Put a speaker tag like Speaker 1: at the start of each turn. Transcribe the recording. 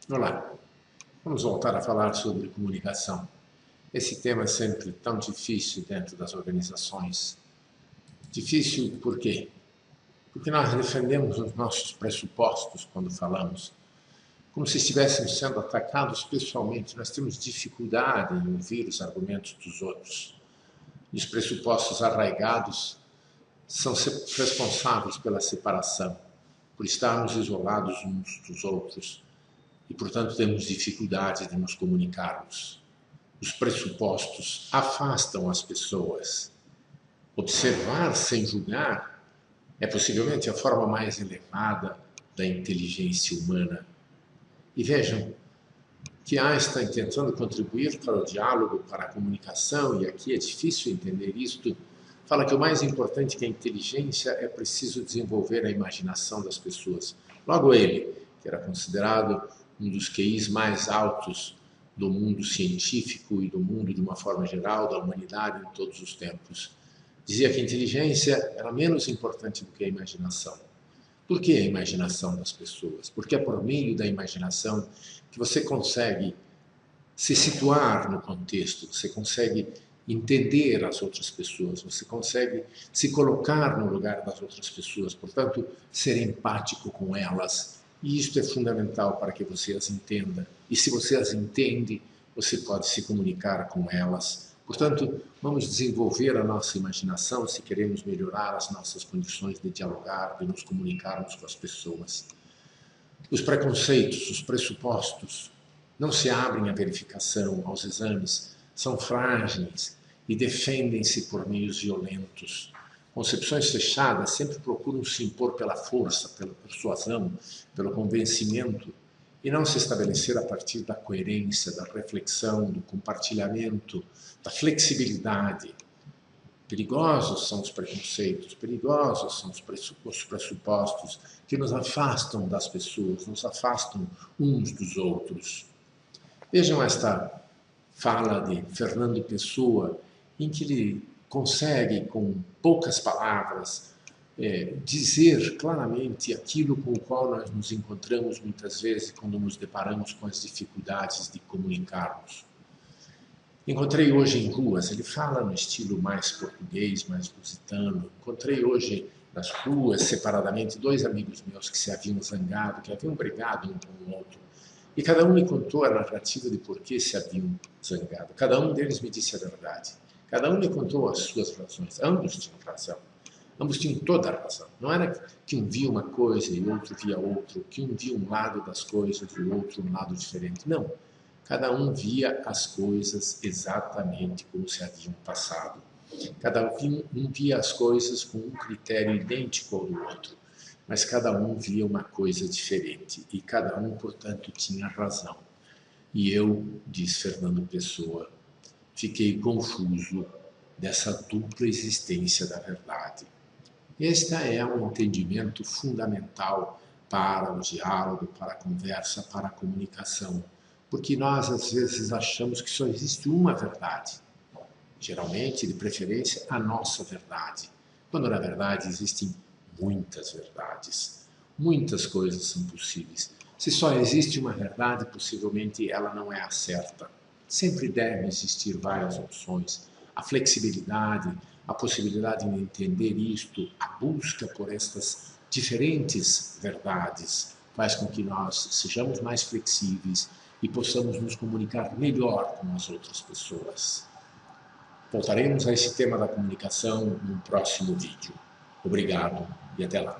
Speaker 1: Olá, vamos voltar a falar sobre comunicação. Esse tema é sempre tão difícil dentro das organizações. Difícil por quê? Porque nós defendemos os nossos pressupostos quando falamos, como se estivéssemos sendo atacados pessoalmente. Nós temos dificuldade em ouvir os argumentos dos outros. E os pressupostos arraigados são responsáveis pela separação, por estarmos isolados uns dos outros e, portanto, temos dificuldade de nos comunicarmos. Os pressupostos afastam as pessoas. Observar sem julgar é possivelmente a forma mais elevada da inteligência humana. E vejam que Einstein, tentando contribuir para o diálogo, para a comunicação, e aqui é difícil entender isto, fala que o mais importante que a inteligência é preciso desenvolver a imaginação das pessoas. Logo ele, que era considerado um dos QIs mais altos do mundo científico e do mundo de uma forma geral, da humanidade em todos os tempos, dizia que a inteligência era menos importante do que a imaginação. Por que a imaginação das pessoas? Porque é por meio da imaginação que você consegue se situar no contexto, você consegue entender as outras pessoas, você consegue se colocar no lugar das outras pessoas, portanto, ser empático com elas. E isto é fundamental para que você as entenda. E se você as entende, você pode se comunicar com elas. Portanto, vamos desenvolver a nossa imaginação se queremos melhorar as nossas condições de dialogar, de nos comunicarmos com as pessoas. Os preconceitos, os pressupostos, não se abrem à verificação, aos exames, são frágeis e defendem-se por meios violentos. Concepções fechadas sempre procuram se impor pela força, pela persuasão, pelo convencimento, e não se estabelecer a partir da coerência, da reflexão, do compartilhamento, da flexibilidade. Perigosos são os preconceitos, perigosos são os pressupostos que nos afastam das pessoas, nos afastam uns dos outros. Vejam esta fala de Fernando Pessoa, em que ele consegue, com poucas palavras, dizer claramente aquilo com o qual nós nos encontramos muitas vezes quando nos deparamos com as dificuldades de comunicarmos. Encontrei hoje em ruas, ele fala no estilo mais português, mais lusitano, encontrei hoje nas ruas, separadamente, dois amigos meus que se haviam zangado, que haviam brigado um com o outro, e cada um me contou a narrativa de por que se haviam zangado. Cada um deles me disse a verdade. Cada um me contou as suas razões. Ambos tinham razão. Ambos tinham toda a razão. Não era que um via uma coisa e o outro via outra, que um via um lado das coisas e o outro um lado diferente. Não. Cada um via as coisas exatamente como se haviam passado. Cada um via as coisas com um critério idêntico ao do outro, mas cada um via uma coisa diferente e cada um, portanto, tinha razão. E eu, diz Fernando Pessoa, fiquei confuso dessa dupla existência da verdade. Este é um entendimento fundamental para o diálogo, para a conversa, para a comunicação, porque nós às vezes achamos que só existe uma verdade, geralmente, de preferência, a nossa verdade, quando na verdade existem muitas verdades, muitas coisas são possíveis. Se só existe uma verdade, possivelmente ela não é a certa. Sempre deve existir várias opções. A flexibilidade, a possibilidade de entender isto, a busca por estas diferentes verdades, faz com que nós sejamos mais flexíveis e possamos nos comunicar melhor com as outras pessoas. Voltaremos a esse tema da comunicação no próximo vídeo. Obrigado e até lá.